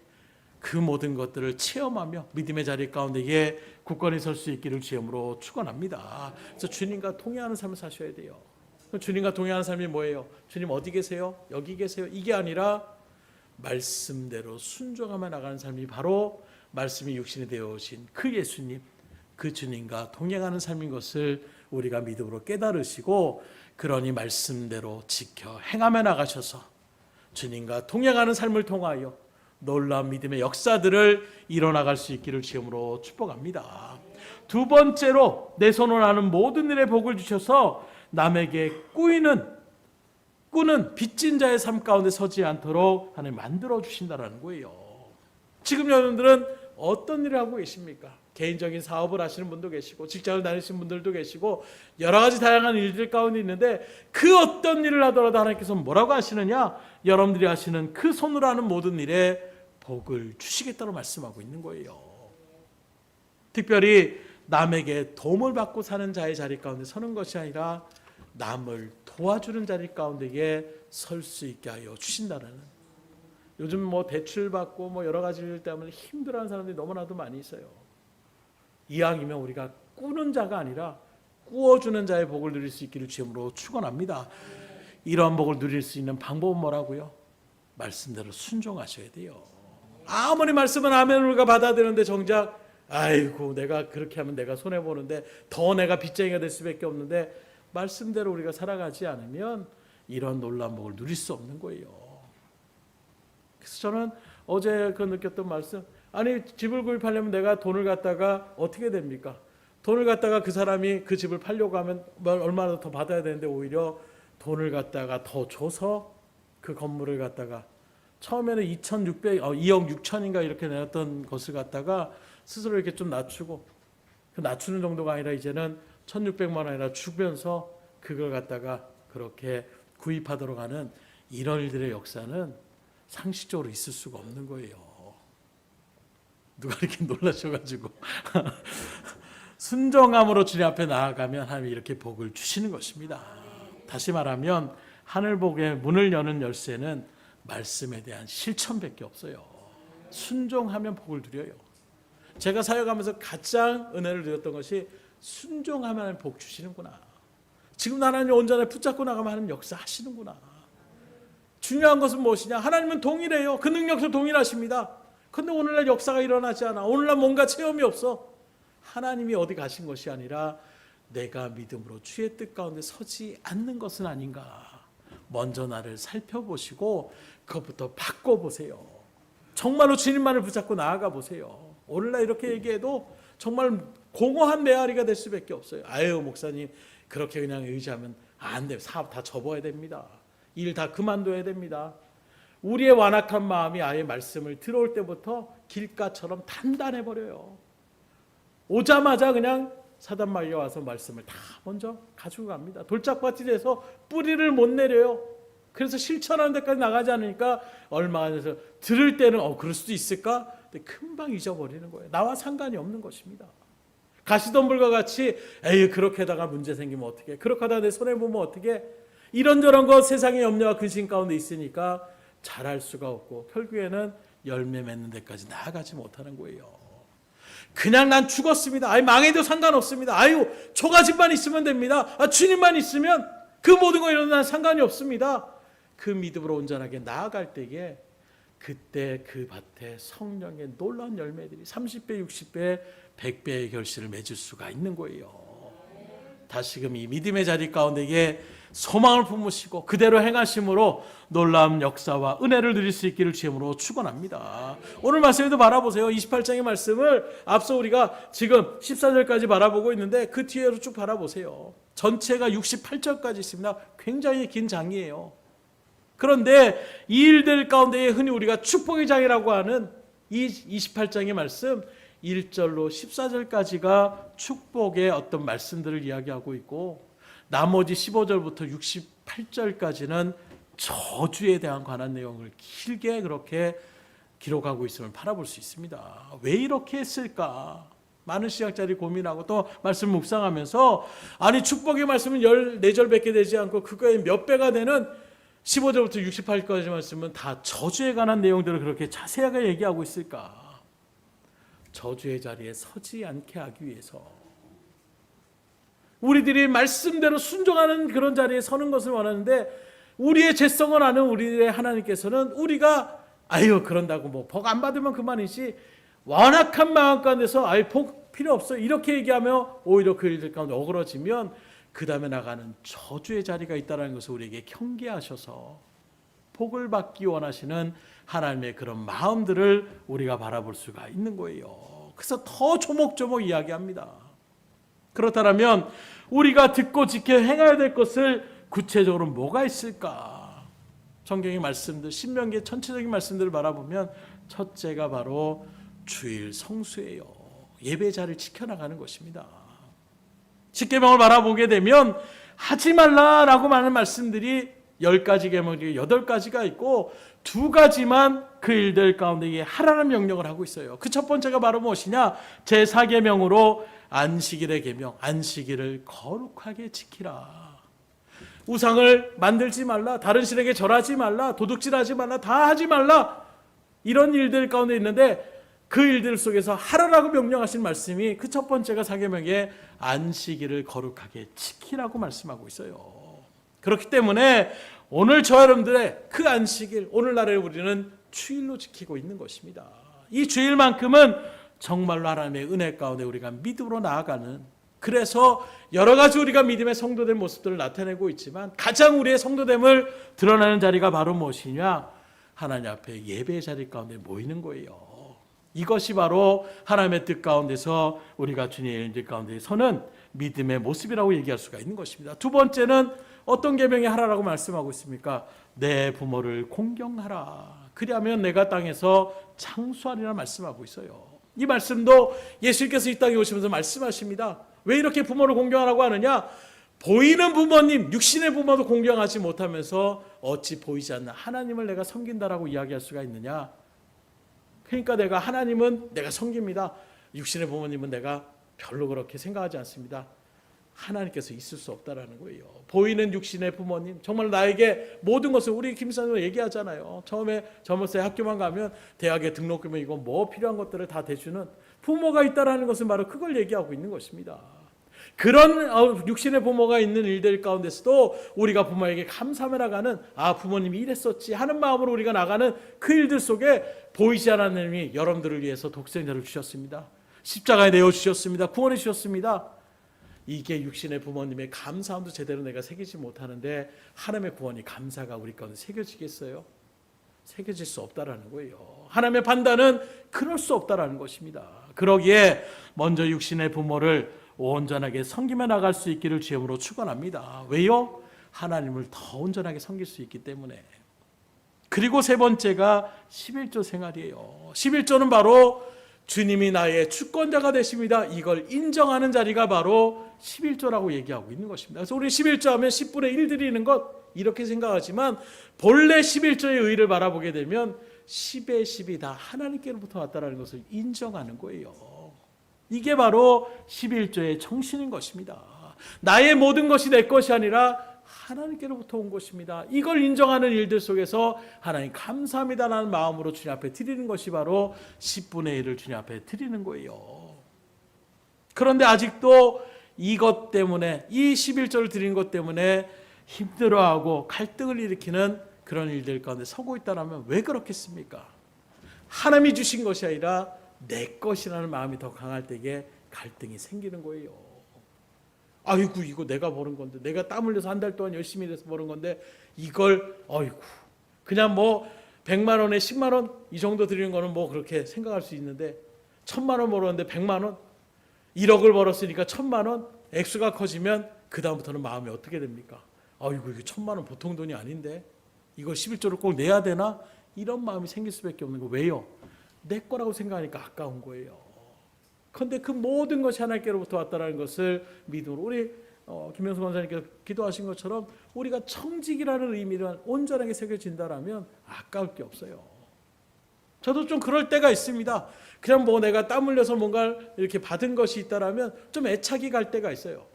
그 모든 것들을 체험하며 믿음의 자리 가운데에 굳건히 설 수 있기를 주님으로 축원합니다. 그래서 주님과 동행하는 삶을 사셔야 돼요. 주님과 동행하는 삶이 뭐예요? 주님 어디 계세요? 여기 계세요? 이게 아니라 말씀대로 순종하며 나가는 삶이 바로 말씀이 육신이 되어 오신 그 예수님, 그 주님과 동행하는 삶인 것을 우리가 믿음으로 깨달으시고, 그러니 말씀대로 지켜 행하며 나가셔서 주님과 동행하는 삶을 통하여 놀라운 믿음의 역사들을 이뤄나갈 수 있기를 주님으로 축복합니다. 두 번째로 내 손으로 하는 모든 일에 복을 주셔서 남에게 꾸는 빚진 자의 삶 가운데 서지 않도록 하나님 만들어 주신다는 거예요. 지금 여러분들은 어떤 일을 하고 계십니까? 개인적인 사업을 하시는 분도 계시고 직장을 다니시는 분들도 계시고 여러 가지 다양한 일들 가운데 있는데, 그 어떤 일을 하더라도 하나님께서 뭐라고 하시느냐? 여러분들이 하시는 그 손으로 하는 모든 일에 복을 주시겠다고 말씀하고 있는 거예요. 특별히 남에게 도움을 받고 사는 자의 자리 가운데 서는 것이 아니라 남을 도와주는 자리 가운데에 설 수 있게 하여 주신다는, 요즘 뭐 대출 받고 뭐 여러 가지 일 때문에 힘들어하는 사람들이 너무나도 많이 있어요. 이왕이면 우리가 꾸는 자가 아니라 꾸어주는 자의 복을 누릴 수 있기를 주님으로 축원합니다. 이러한 복을 누릴 수 있는 방법은 뭐라고요? 말씀대로 순종하셔야 돼요. 아무리 말씀은 아멘을 우리가 받아들이는데 정작 아이고 내가 그렇게 하면 내가 손해보는데 더 내가 빚쟁이가 될 수밖에 없는데, 말씀대로 우리가 살아가지 않으면 이런 놀라운 복을 누릴 수 없는 거예요. 그래서 저는 어제 그 느꼈던 말씀, 아니 집을 구입하려면 내가 돈을 갖다가 어떻게 됩니까? 돈을 갖다가 그 사람이 그 집을 팔려고 하면 얼마나 더 받아야 되는데, 오히려 돈을 갖다가 더 줘서 그 건물을 갖다가 처음에는 2억 6천인가 이렇게 내었던 것을 갖다가 스스로 이렇게 좀 낮추고, 그 낮추는 정도가 아니라 이제는 1,600만 원이나 주면서 그걸 갖다가 그렇게 구입하도록 하는 이런 일들의 역사는 상식적으로 있을 수가 없는 거예요. 누가 이렇게 놀라셔가지고 순종함으로 주님 앞에 나아가면 하나님이 이렇게 복을 주시는 것입니다. 다시 말하면 하늘복의 문을 여는 열쇠는 말씀에 대한 실천밖에 없어요. 순종하면 복을 누려요. 제가 사역하면서 가장 은혜를 누렸던 것이 순종하면 복 주시는구나. 지금 하나님 온전히 붙잡고 나가면 하나님 역사하시는구나. 중요한 것은 무엇이냐? 하나님은 동일해요. 그 능력도 동일하십니다. 그런데 오늘날 역사가 일어나지 않아. 오늘날 뭔가 체험이 없어. 하나님이 어디 가신 것이 아니라 내가 믿음으로 주의 뜻 가운데 서지 않는 것은 아닌가. 먼저 나를 살펴보시고 그것부터 바꿔보세요. 정말로 주님만을 붙잡고 나아가 보세요. 오늘날 이렇게 얘기해도 정말 공허한 메아리가 될 수밖에 없어요. 아유 목사님 그렇게 그냥 의지하면 안 돼요. 사업 다 접어야 됩니다. 일 다 그만둬야 됩니다. 우리의 완악한 마음이 아예 말씀을 들어올 때부터 길가처럼 단단해버려요. 오자마자 그냥 사단마귀가 와서 말씀을 다 먼저 가지고 갑니다. 돌짝밭이 돼서 뿌리를 못 내려요. 그래서 실천하는 데까지 나가지 않으니까 얼마 안에서 들을 때는 그럴 수도 있을까? 근데 금방 잊어버리는 거예요. 나와 상관이 없는 것입니다. 가시덤불과 같이 에이 그렇게 하다가 문제 생기면 어떡해, 그렇게 하다가 내 손해보면 어떡해, 이런저런 것 세상의 염려와 근심 가운데 있으니까 잘할 수가 없고 결국에는 열매 맺는 데까지 나아가지 못하는 거예요. 그냥 난 죽었습니다. 아이 망해도 상관없습니다. 아유 초가집만 있으면 됩니다. 주님만 있으면 그 모든 거 일어나는 상관이 없습니다. 그 믿음으로 온전하게 나아갈 때에 그때 그 밭에 성령의 놀라운 열매들이 30배, 60배, 100배의 결실을 맺을 수가 있는 거예요. 다시금 이 믿음의 자리 가운데에 소망을 품으시고 그대로 행하심으로 놀라운 역사와 은혜를 누릴 수 있기를 주님으로 축원합니다. 오늘 말씀에도 바라보세요. 28장의 말씀을 앞서 우리가 지금 14절까지 바라보고 있는데 그 뒤로 쭉 바라보세요. 전체가 68절까지 있습니다. 굉장히 긴 장이에요. 그런데 이 일들 가운데에 흔히 우리가 축복의 장이라고 하는 이 28장의 말씀 1절로 14절까지가 축복의 어떤 말씀들을 이야기하고 있고 나머지 15절부터 68절까지는 저주에 대한 관한 내용을 길게 그렇게 기록하고 있음을 바라볼 수 있습니다. 왜 이렇게 했을까? 많은 시간짜리 고민하고 또 말씀 묵상하면서 아니 축복의 말씀은 14절밖에 되지 않고 그거의 몇 배가 되는 15절부터 68절까지 말씀은 다 저주에 관한 내용들을 그렇게 자세하게 얘기하고 있을까? 저주의 자리에 서지 않게 하기 위해서 우리들이 말씀대로 순종하는 그런 자리에 서는 것을 원하는데 우리의 죄성을 아는 우리의 하나님께서는 우리가 아유 그런다고 뭐 복 안 받으면 그만이지 완악한 마음 가운데서 아유 복 필요 없어 이렇게 얘기하며 오히려 그 일들 가운데 어그러지면 그 다음에 나가는 저주의 자리가 있다는 것을 우리에게 경계하셔서 복을 받기 원하시는 하나님의 그런 마음들을 우리가 바라볼 수가 있는 거예요. 그래서 더 조목조목 이야기합니다. 그렇다면 우리가 듣고 지켜 행해야 될 것을 구체적으로 뭐가 있을까? 성경의 말씀들, 신명기의 전체적인 말씀들을 바라보면 첫째가 바로 주일 성수예요. 예배자를 지켜나가는 것입니다. 십계명을 바라보게 되면 하지 말라라고 많은 말씀들이 10가지 계명 중에 8가지가 있고 2가지만 그 일들 가운데 하라는 명령을 하고 있어요. 그 첫 번째가 바로 무엇이냐? 제4계명으로 안식일의 계명, 안식일을 거룩하게 지키라. 우상을 만들지 말라, 다른 신에게 절하지 말라, 도둑질하지 말라, 다 하지 말라. 이런 일들 가운데 있는데 그 일들 속에서 하라라고 명령하신 말씀이 그 첫 번째가 사계명의 안식일을 거룩하게 지키라고 말씀하고 있어요. 그렇기 때문에 오늘 저 여러분들의 그 안식일, 오늘날에 우리는 주일로 지키고 있는 것입니다. 이 주일만큼은 정말로 하나님의 은혜 가운데 우리가 믿음으로 나아가는, 그래서 여러 가지 우리가 믿음의 성도된 모습들을 나타내고 있지만 가장 우리의 성도됨을 드러나는 자리가 바로 무엇이냐? 하나님 앞에 예배의 자리 가운데 모이는 거예요. 이것이 바로 하나님의 뜻 가운데서 우리가 주님의 일 가운데 서는 믿음의 모습이라고 얘기할 수가 있는 것입니다. 두 번째는 어떤 계명이 하라라고 말씀하고 있습니까? 내 부모를 공경하라. 그리하면 내가 땅에서 창수하리라 말씀하고 있어요. 이 말씀도 예수님께서 이 땅에 오시면서 말씀하십니다. 왜 이렇게 부모를 공경하라고 하느냐? 보이는 부모님, 육신의 부모도 공경하지 못하면서 어찌 보이지 않는 하나님을 내가 섬긴다라고 이야기할 수가 있느냐? 그러니까 내가 하나님은 내가 섬깁니다. 육신의 부모님은 내가 별로 그렇게 생각하지 않습니다. 하나님께서 있을 수 없다라는 거예요. 보이는 육신의 부모님, 정말 나에게 모든 것을, 우리 김사님 얘기하잖아요. 처음에 저번에 학교만 가면 대학에 등록금이고 이거 뭐 필요한 것들을 다 대주는 부모가 있다라는 것은 바로 그걸 얘기하고 있는 것입니다. 그런 육신의 부모가 있는 일들 가운데서도 우리가 부모에게 감사하며 나가는, 아 부모님이 이랬었지 하는 마음으로 우리가 나가는 그 일들 속에 보이지 않는 하나님이 여러분들을 위해서 독생자를 주셨습니다. 십자가에 내어주셨습니다. 구원해 주셨습니다. 이게 육신의 부모님의 감사함도 제대로 내가 새기지 못하는데 하나님의 구원이, 감사가 우리 가운데 새겨지겠어요? 새겨질 수 없다라는 거예요. 하나님의 판단은 그럴 수 없다라는 것입니다. 그러기에 먼저 육신의 부모를 온전하게 섬기며 나갈 수 있기를 주님으로 축원합니다. 왜요? 하나님을 더 온전하게 섬길 수 있기 때문에. 그리고 세 번째가 11조 생활이에요. 11조는 바로 주님이 나의 주권자가 되십니다. 이걸 인정하는 자리가 바로 11조라고 얘기하고 있는 것입니다. 그래서 우리 11조 하면 10분의 1 드리는 것 이렇게 생각하지만 본래 11조의 의의를 바라보게 되면 10의 10이 다 하나님께로부터 왔다는 것을 인정하는 거예요. 이게 바로 11조의 정신인 것입니다. 나의 모든 것이 내 것이 아니라 하나님께로부터 온 것입니다. 이걸 인정하는 일들 속에서 하나님 감사합니다라는 마음으로 주님 앞에 드리는 것이 바로 10분의 1을 주님 앞에 드리는 거예요. 그런데 아직도 이것 때문에, 이 11조를 드리는 것 때문에 힘들어하고 갈등을 일으키는 그런 일들 가운데 서고 있다면 왜 그렇겠습니까? 하나님이 주신 것이 아니라 내 것이라는 마음이 더 강할 때에 갈등이 생기는 거예요. 아이고 이거 내가 버는 건데, 내가 땀 흘려서 한 달 동안 열심히 일해서 버는 건데 이걸 아이고 그냥 뭐 100만 원에 10만 원 이 정도 드리는 거는 뭐 그렇게 생각할 수 있는데 1000만 원 벌었는데 100만 원, 1억을 벌었으니까 1000만 원 액수가 커지면 그 다음부터는 마음이 어떻게 됩니까? 아이고 이거 1000만 원 보통 돈이 아닌데 이거 11조를 꼭 내야 되나? 이런 마음이 생길 수밖에 없는 거. 왜요? 내 거라고 생각하니까 아까운 거예요. 그런데 그 모든 것이 하나님께로부터 왔다는 것을 믿음으로 우리 김영수 권사님께서 기도하신 것처럼 우리가 청직이라는 의미를 온전하게 새겨진다라면 아까울 게 없어요. 저도 좀 그럴 때가 있습니다. 그냥 뭐 내가 땀 흘려서 뭔가 이렇게 받은 것이 있다라면 좀 애착이 갈 때가 있어요.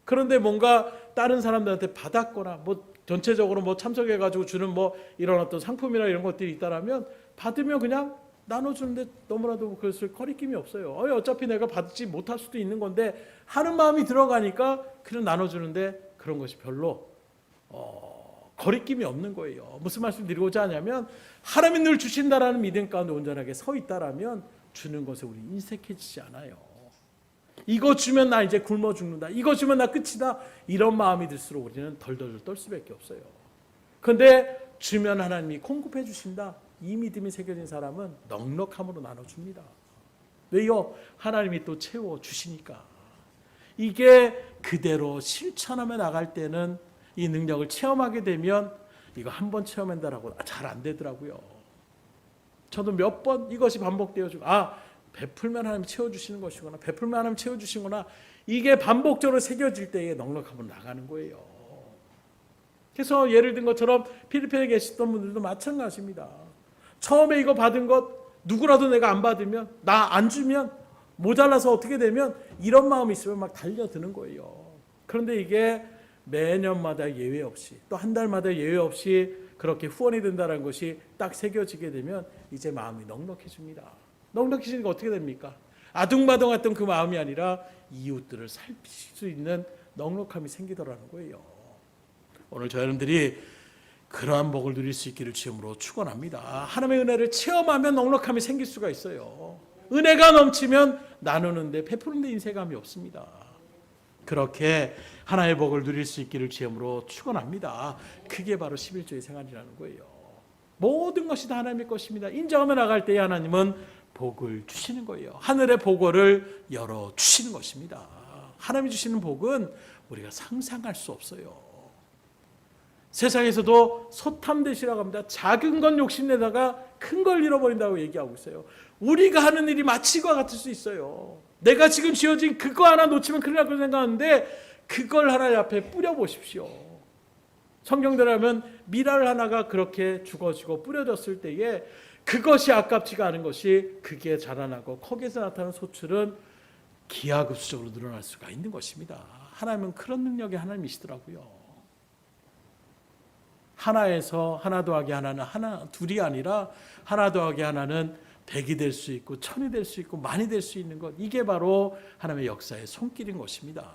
그런데 뭔가 다른 사람들한테 받았거나 뭐 전체적으로 뭐 참석해가지고 주는 뭐 이런 어떤 상품이나 이런 것들이 있다라면 받으면 그냥 나눠주는데 너무나도 그것을 거리낌이 없어요. 어차피 내가 받지 못할 수도 있는 건데 하는 마음이 들어가니까 그냥 나눠주는데 그런 것이 별로 거리낌이 없는 거예요. 무슨 말씀 드리고자 하냐면 하나님이 늘 주신다라는 믿음 가운데 온전하게 서 있다라면 주는 것에 우리 인색해지지 않아요. 이거 주면 나 이제 굶어 죽는다, 이거 주면 나 끝이다, 이런 마음이 들수록 우리는 덜덜 떨 수밖에 없어요. 그런데 주면 하나님이 공급해 주신다, 이 믿음이 새겨진 사람은 넉넉함으로 나눠줍니다. 왜요? 하나님이 또 채워주시니까. 이게 그대로 실천하며 나갈 때는 이 능력을 체험하게 되면 이거 한 번 체험한다라고 잘 안 되더라고요. 저도 몇 번 이것이 반복되어지고 베풀면 하나님 채워주시는 것이구나, 베풀면 하나님 채워주시구나, 이게 반복적으로 새겨질 때에 넉넉함으로 나가는 거예요. 그래서 예를 든 것처럼 필리핀에 계시던 분들도 마찬가지입니다. 처음에 이거 받은 것 누구라도 내가 안 받으면, 나 안 주면 모자라서 어떻게 되면 이런 마음이 있으면 막 달려드는 거예요. 그런데 이게 매년마다 예외 없이 또 한 달마다 예외 없이 그렇게 후원이 된다는 것이 딱 새겨지게 되면 이제 마음이 넉넉해집니다. 넉넉해지니까 어떻게 됩니까? 아둥바둥했던 그 마음이 아니라 이웃들을 살피실 수 있는 넉넉함이 생기더라는 거예요. 오늘 저 여러분들이 그러한 복을 누릴 수 있기를 주님으로 축원합니다. 하나님의 은혜를 체험하면 넉넉함이 생길 수가 있어요. 은혜가 넘치면 나누는데 베푸는데 인색함이 없습니다. 그렇게 하나님의 복을 누릴 수 있기를 주님으로 축원합니다. 그게 바로 11조의 생활이라는 거예요. 모든 것이 다 하나님의 것입니다. 인정하며 나갈 때에 하나님은 복을 주시는 거예요. 하늘의 복을 열어주시는 것입니다. 하나님이 주시는 복은 우리가 상상할 수 없어요. 세상에서도 소탐대시라고 합니다. 작은 건 욕심내다가 큰 걸 잃어버린다고 얘기하고 있어요. 우리가 하는 일이 마치 이와 같을 수 있어요. 내가 지금 쥐어진 그거 하나 놓치면 큰일 날 거라고 생각하는데 그걸 하나님 앞에 뿌려보십시오. 성경대로 하면 밀알 하나가 그렇게 죽어지고 뿌려졌을 때에 그것이 아깝지가 않은 것이 그게 자라나고 거기에서 나타나는 소출은 기하급수적으로 늘어날 수가 있는 것입니다. 하나님은 그런 능력의 하나님이시더라고요. 하나에서 하나 더하기 하나는 하나 둘이 아니라 하나 더하기 하나는 100이 될 수 있고 1000이 될 수 있고 만이 될 수 있는 것, 이게 바로 하나님의 역사의 손길인 것입니다.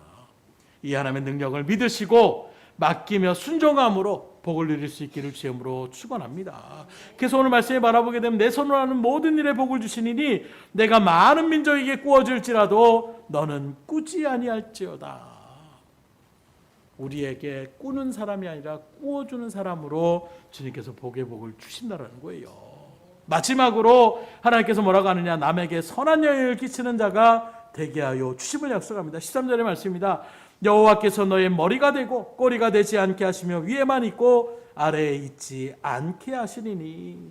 이 하나님의 능력을 믿으시고 맡기며 순종함으로 복을 누릴 수 있기를 주님으로 축원합니다. 그래서 오늘 말씀에 바라보게 되면 내 손으로 하는 모든 일에 복을 주시니니 내가 많은 민족에게 꾸어질지라도 너는 꾸지 아니할지어다. 우리에게 꾸는 사람이 아니라 꾸어주는 사람으로 주님께서 복의 복을 주신다는 거예요. 마지막으로 하나님께서 뭐라고 하느냐, 남에게 선한 영향을 끼치는 자가 되게 하여 주심을 약속합니다. 13절의 말씀입니다. 여호와께서 너의 머리가 되고 꼬리가 되지 않게 하시며 위에만 있고 아래에 있지 않게 하시리니.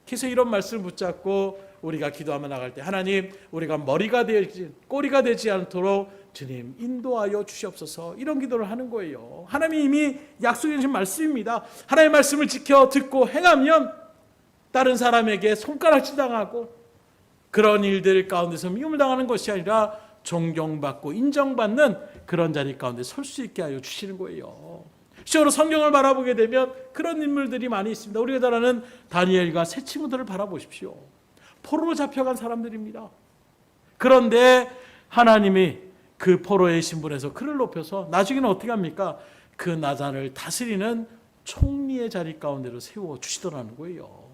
그래서 이런 말씀을 붙잡고 우리가 기도하며 나갈 때 하나님, 우리가 머리가 되지 꼬리가 되지 않도록 주님 인도하여 주시옵소서, 이런 기도를 하는 거예요. 하나님이 이미 약속해 주신 말씀입니다. 하나님의 말씀을 지켜 듣고 행하면 다른 사람에게 손가락질 당하고 그런 일들 가운데서 미움을 당하는 것이 아니라 존경받고 인정받는 그런 자리 가운데 설 수 있게 하여 주시는 거예요. 실제로 성경을 바라보게 되면 그런 인물들이 많이 있습니다. 우리가 잘 아는 다니엘과 세 친구들을 바라보십시오. 포로로 잡혀간 사람들입니다. 그런데 하나님이 그 포로의 신분에서 그를 높여서 나중에는 어떻게 합니까? 그 나라를 다스리는 총리의 자리 가운데로 세워주시더라는 거예요.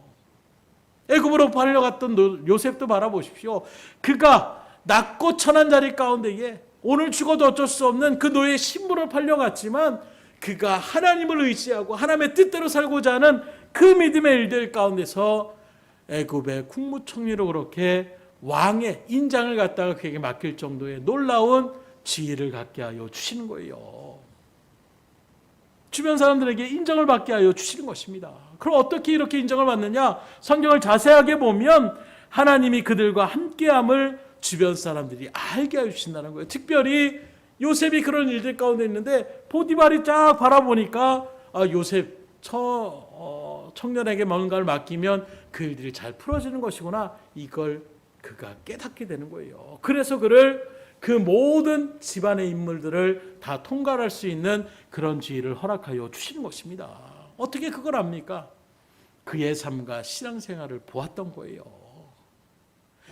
애굽으로 팔려갔던 요셉도 바라보십시오. 그가 낮고 천한 자리 가운데에 오늘 죽어도 어쩔 수 없는 그 노예의 신분을 팔려갔지만 그가 하나님을 의지하고 하나님의 뜻대로 살고자 하는 그 믿음의 일들 가운데서 애굽의 국무총리로 그렇게 왕의 인장을 갖다가 그에게 맡길 정도의 놀라운 지위를 갖게 하여 주시는 거예요. 주변 사람들에게 인정을 받게 하여 주시는 것입니다. 그럼 어떻게 이렇게 인정을 받느냐? 성경을 자세하게 보면 하나님이 그들과 함께함을 주변 사람들이 알게 하여 주신다는 거예요. 특별히 요셉이 그런 일들 가운데 있는데 보디발이 쫙 바라보니까 요셉 청년에게 뭔가를 맡기면 그 일들이 잘 풀어지는 것이구나. 이걸 그가 깨닫게 되는 거예요. 그래서 그를 그 모든 집안의 인물들을 다 통과할 수 있는 그런 지위를 허락하여 주시는 것입니다. 어떻게 그걸 압니까? 그의 삶과 신앙생활을 보았던 거예요.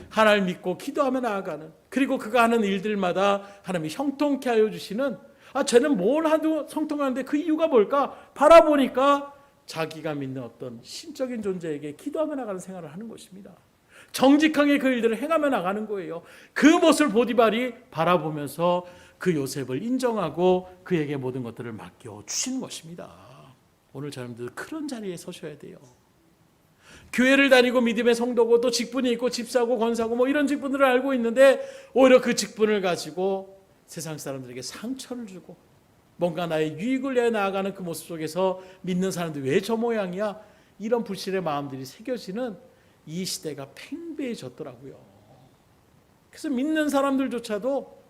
하나님 믿고 기도하며 나아가는, 그리고 그가 하는 일들마다 하나님이 형통케 하여 주시는, 쟤는 뭘 하도 성통하는데 그 이유가 뭘까? 바라보니까 자기가 믿는 어떤 신적인 존재에게 기도하며 나가는 생활을 하는 것입니다. 정직하게 그 일들을 행하며 나가는 거예요. 그 모습을 보디발이 바라보면서 그 요셉을 인정하고 그에게 모든 것들을 맡겨 주시는 것입니다. 오늘 여러분들 그런 자리에 서셔야 돼요. 교회를 다니고 믿음의 성도고 또 직분이 있고 집사고 권사고 뭐 이런 직분들을 알고 있는데 오히려 그 직분을 가지고 세상 사람들에게 상처를 주고 뭔가 나의 유익을 위해 나아가는 그 모습 속에서 믿는 사람들이 왜 저 모양이야? 이런 불신의 마음들이 새겨지는 이 시대가 팽배해졌더라고요. 그래서 믿는 사람들조차도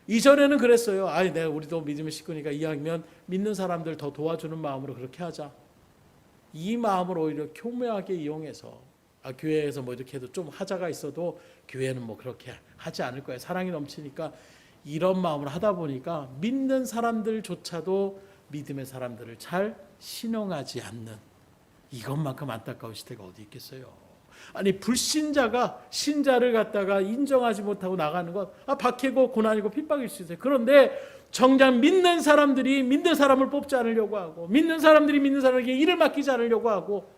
이전에는 그랬어요. 내가 우리도 믿음의 식구니까 이왕이면 믿는 사람들 더 도와주는 마음으로 그렇게 하자. 이 마음을 오히려 교묘하게 이용해서 교회에서 뭐 이렇게 해도 좀 하자가 있어도 교회는 뭐 그렇게 하지 않을 거야. 사랑이 넘치니까 이런 마음으로 하다 보니까 믿는 사람들조차도 믿음의 사람들을 잘 신용하지 않는, 이것만큼 안타까운 시대가 어디 있겠어요. 불신자가 신자를 갖다가 인정하지 못하고 나가는 것 박해고 고난이고 핍박일 수 있어요. 그런데 정작 믿는 사람들이 믿는 사람을 뽑지 않으려고 하고 믿는 사람들이 믿는 사람에게 일을 맡기지 않으려고 하고,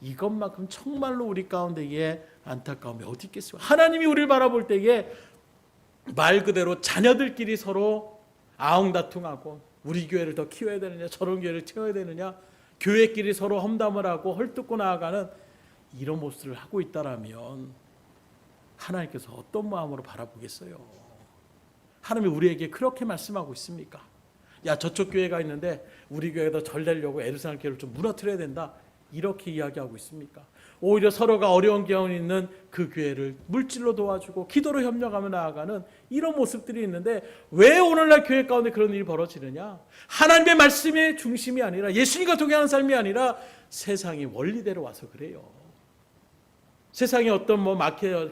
이것만큼 정말로 우리 가운데에 안타까움이 어디 있겠어요. 하나님이 우리를 바라볼 때에 말 그대로 자녀들끼리 서로 아웅다퉁하고 우리 교회를 더 키워야 되느냐, 저런 교회를 키워야 되느냐, 교회끼리 서로 험담을 하고 헐뜯고 나아가는 이런 모습을 하고 있다라면 하나님께서 어떤 마음으로 바라보겠어요? 하나님이 우리에게 그렇게 말씀하고 있습니까? 저쪽 교회가 있는데 우리 교회가 더 잘 되려고 예루살렘 교회를 좀 무너뜨려야 된다, 이렇게 이야기하고 있습니까? 오히려 서로가 어려운 경험이 있는 그 교회를 물질로 도와주고 기도로 협력하며 나아가는 이런 모습들이 있는데 왜 오늘날 교회 가운데 그런 일이 벌어지느냐? 하나님의 말씀의 중심이 아니라, 예수님과 동행하는 삶이 아니라 세상이 원리대로 와서 그래요. 세상에 어떤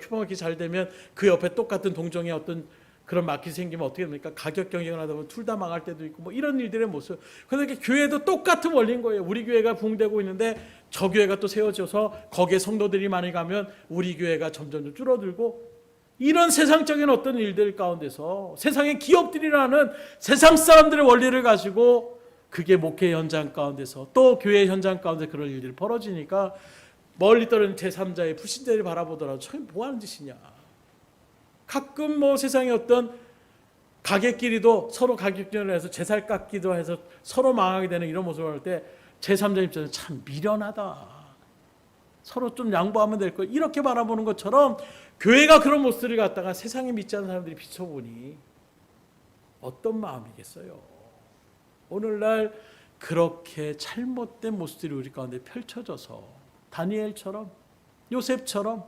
슈퍼마켓이 잘 되면 그 옆에 똑같은 동종의 어떤 그런 마켓이 생기면 어떻게 됩니까? 가격 경쟁을 하다 보면 둘 다 망할 때도 있고 뭐 이런 일들의 모습. 그런데 교회도 똑같은 원리인 거예요. 우리 교회가 붕대고 있는데 저 교회가 또 세워져서 거기에 성도들이 많이 가면 우리 교회가 점점 줄어들고, 이런 세상적인 어떤 일들 가운데서 세상의 기업들이라는 세상 사람들의 원리를 가지고 그게 목회 현장 가운데서 또 교회 현장 가운데 그런 일들이 벌어지니까 멀리 떨어진 제3자의 불신자를 바라보더라도 참 뭐하는 짓이냐. 가끔 세상에 어떤 가게끼리도 서로 가격전을 해서 제살 깎기도 해서 서로 망하게 되는 이런 모습을 볼 때 제3자 입장에서 참 미련하다. 서로 좀 양보하면 될 거, 이렇게 바라보는 것처럼 교회가 그런 모습을 갖다가 세상에 믿지 않는 사람들이 비춰보니 어떤 마음이겠어요? 오늘날 그렇게 잘못된 모습들이 우리 가운데 펼쳐져서 다니엘처럼 요셉처럼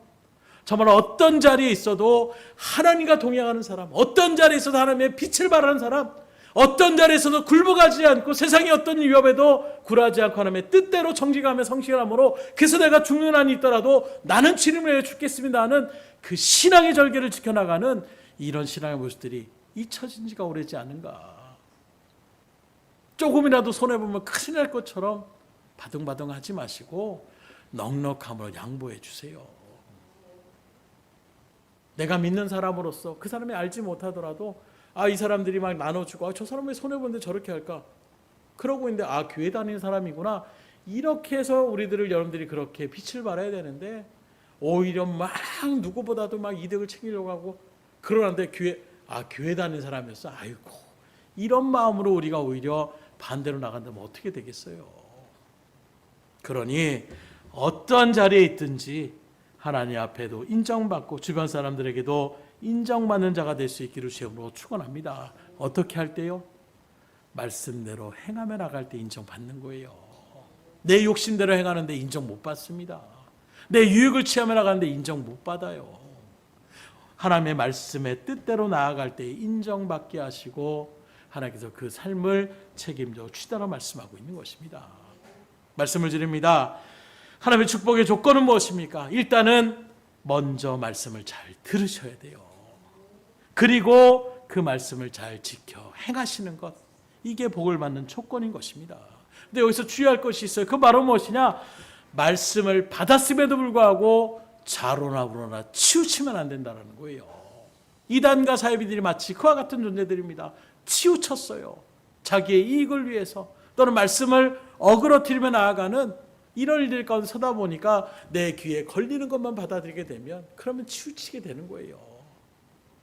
정말 어떤 자리에 있어도 하나님과 동행하는 사람, 어떤 자리에 있어도 하나님의 빛을 발하는 사람, 어떤 자리에 있어도 굴복하지 않고 세상의 어떤 위협에도 굴하지 않고 하나님의 뜻대로 정직하며 성실함으로, 그래서 내가 죽는 한이 있더라도 나는 주님을 위해 죽겠습니다 하는 그 신앙의 절개를 지켜나가는 이런 신앙의 모습들이 잊혀진 지가 오래지 않은가. 조금이라도 손해보면 큰일 날 것처럼 바둥바둥하지 마시고 넉넉함으로 양보해 주세요. 내가 믿는 사람으로서 그 사람이 알지 못하더라도 이 사람들이 막 나눠주고 저 사람 왜 손해보는데 저렇게 할까? 그러고 있는데 교회 다니는 사람이구나. 이렇게 해서 여러분들이 그렇게 빛을 발해야 되는데 오히려 막 누구보다도 막 이득을 챙기려고 하고 그러는데 교회 다니는 사람이었어. 아이고, 이런 마음으로 우리가 오히려 반대로 나간다면 어떻게 되겠어요? 그러니 어떤 자리에 있든지 하나님 앞에도 인정받고 주변 사람들에게도 인정받는 자가 될 수 있기를 주님으로 축원합니다. 어떻게 할 때요? 말씀대로 행하며 나갈 때 인정받는 거예요. 내 욕심대로 행하는데 인정 못 받습니다. 내 유익을 취하며 나가는데 인정 못 받아요. 하나님의 말씀의 뜻대로 나아갈 때 인정받게 하시고 하나님께서 그 삶을 책임져 주시다라 말씀하고 있는 것입니다. 말씀을 드립니다. 하나님의 축복의 조건은 무엇입니까? 일단은 먼저 말씀을 잘 들으셔야 돼요. 그리고 그 말씀을 잘 지켜 행하시는 것, 이게 복을 받는 조건인 것입니다. 근데 여기서 주의할 것이 있어요. 그 바로 무엇이냐? 말씀을 받았음에도 불구하고 자로나 불어나 치우치면 안 된다는 거예요. 이단과 사이비들이 마치 그와 같은 존재들입니다. 치우쳤어요. 자기의 이익을 위해서 또는 말씀을 어그러뜨리며 나아가는 이런 일들 가운데 서다 보니까 내 귀에 걸리는 것만 받아들이게 되면 그러면 치우치게 되는 거예요.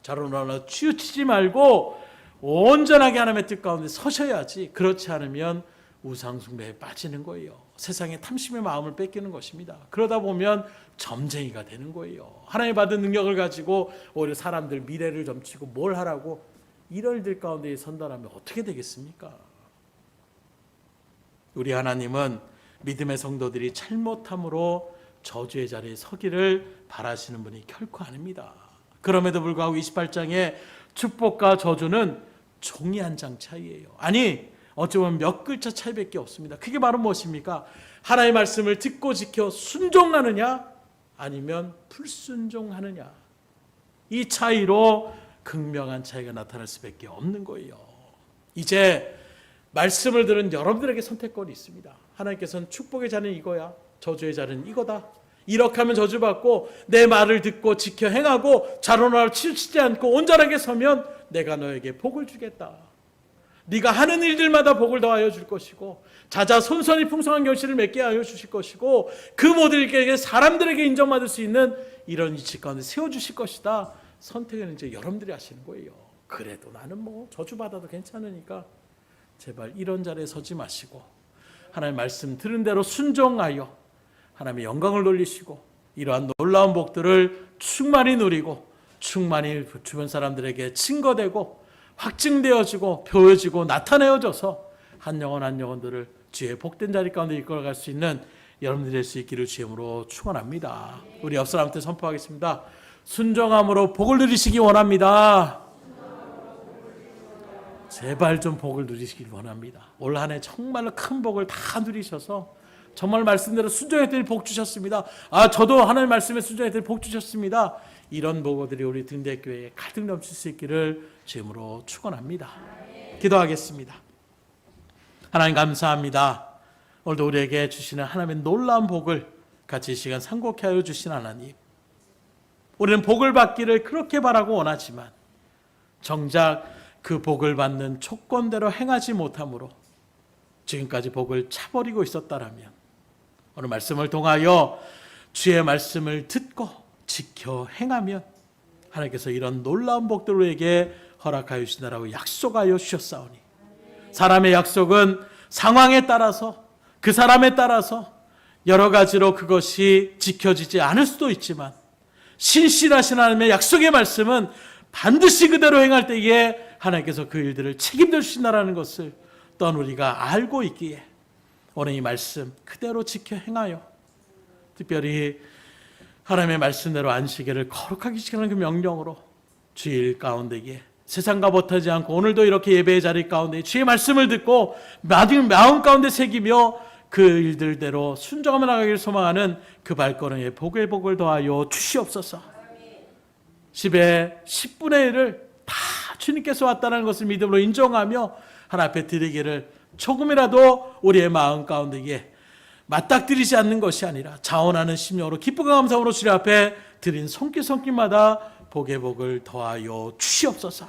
자로나 치우치지 말고 온전하게 하나님의 뜻 가운데 서셔야지. 그렇지 않으면 우상숭배에 빠지는 거예요. 세상에 탐심의 마음을 뺏기는 것입니다. 그러다 보면 점쟁이가 되는 거예요. 하나님 받은 능력을 가지고 오히려 사람들 미래를 점치고 뭘 하라고 이런 일들 가운데 선다라면 어떻게 되겠습니까? 우리 하나님은 믿음의 성도들이 잘못함으로 저주의 자리에 서기를 바라시는 분이 결코 아닙니다. 그럼에도 불구하고 28장에 축복과 저주는 종이 한 장 차이예요. 아니, 어쩌면 몇 글자 차이밖에 없습니다. 그게 바로 무엇입니까? 하나님의 말씀을 듣고 지켜 순종하느냐 아니면 불순종하느냐, 이 차이로 극명한 차이가 나타날 수밖에 없는 거예요. 이제 말씀을 들은 여러분들에게 선택권이 있습니다. 하나님께서는 축복의 자는 이거야, 저주의 자는 이거다. 이렇게 하면 저주받고 내 말을 듣고 지켜 행하고 자로나로 치우치지 않고 온전하게 서면 내가 너에게 복을 주겠다. 네가 하는 일들마다 복을 더하여 줄 것이고 자자손손이 풍성한 결실을 맺게 하여 주실 것이고 그 모든 일에게 사람들에게 인정받을 수 있는 이런 이치 가운데 세워주실 것이다. 선택은 이제 여러분들이 하시는 거예요. 그래도 나는 뭐 저주받아도 괜찮으니까 제발 이런 자리에 서지 마시고 하나님의 말씀 들은 대로 순종하여 하나님의 영광을 돌리시고 이러한 놀라운 복들을 충만히 누리고 충만히 주변 사람들에게 증거되고 확증되어지고 보여지고 나타내어져서 한 영혼 한 영혼들을 주의 복된 자리 가운데 이끌어갈 수 있는 여러분들이 될 수 있기를 주님으로 축원합니다. 우리 옆 사람한테 선포하겠습니다. 순종함으로 복을 누리시기 원합니다. 제발 좀 복을 누리시길 원합니다. 올 한 해 정말로 큰 복을 다 누리셔서 정말 말씀대로 순종했더니 복 주셨습니다. 저도 하나님 말씀에 순종했더니 복 주셨습니다. 이런 보고들이 우리 등대교회에 가득 넘칠 수 있기를 주님으로 축원합니다. 기도하겠습니다. 하나님 감사합니다. 오늘도 우리에게 주시는 하나님의 놀라운 복을 같이 이 시간 상고케 하여 주신 하나님, 우리는 복을 받기를 그렇게 바라고 원하지만 정작 그 복을 받는 조건대로 행하지 못함으로 지금까지 복을 차버리고 있었다라면 오늘 말씀을 통하여 주의 말씀을 듣고 지켜 행하면 하나님께서 이런 놀라운 복들을 우리에게 허락하여 주신다라고 약속하여 주셨사오니, 사람의 약속은 상황에 따라서 그 사람에 따라서 여러 가지로 그것이 지켜지지 않을 수도 있지만 신실하신 하나님의 약속의 말씀은 반드시 그대로 행할 때에 하나님께서 그 일들을 책임져 주신다라는 것을 또한 우리가 알고 있기에 오늘 이 말씀 그대로 지켜 행하여 특별히 하나님의 말씀대로 안식일을 거룩하게 지키는 그 명령으로 주일 가운데에 세상과 못하지 않고 오늘도 이렇게 예배의 자리 가운데 주의 말씀을 듣고 마음 가운데 새기며 그 일들대로 순종하며 나가기를 소망하는 그 발걸음에 복을 더하여 주시옵소서. 10의 10분의 1을 다 주님께서 왔다는 것을 믿음으로 인정하며 하나님 앞에 드리기를 조금이라도 우리의 마음 가운데에 맞닥뜨리지 않는 것이 아니라 자원하는 심령으로 기쁨과 감사함으로 주님 앞에 드린 손길마다 복의 복을 더하여 주시옵소서.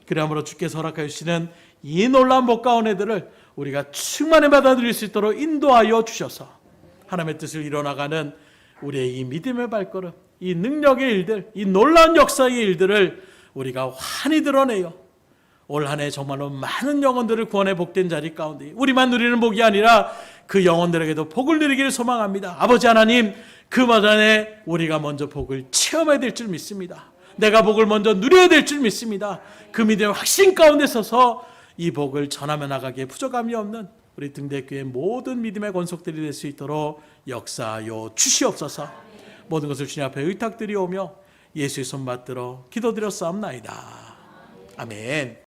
그러므로 주께서 허락하여 주시는 이 놀라운 복 가운데들을 우리가 충만히 받아들일 수 있도록 인도하여 주셔서 하나님의 뜻을 이뤄나가는 우리의 이 믿음의 발걸음, 이 능력의 일들, 이 놀라운 역사의 일들을 우리가 환히 드러내요. 올 한 해 정말로 많은 영혼들을 구원해 복된 자리 가운데 우리만 누리는 복이 아니라 그 영혼들에게도 복을 누리기를 소망합니다. 아버지 하나님, 그 마당에 우리가 먼저 복을 체험해야 될 줄 믿습니다. 내가 복을 먼저 누려야 될 줄 믿습니다. 그 믿음의 확신 가운데 서서 이 복을 전하며 나가기에 부족함이 없는 우리 등대교회 모든 믿음의 권속들이 될 수 있도록 역사하여 주시옵소서. 모든 것을 주님 앞에 의탁드리오며 예수의 손 받들어 기도드렸사옵나이다. 아멘.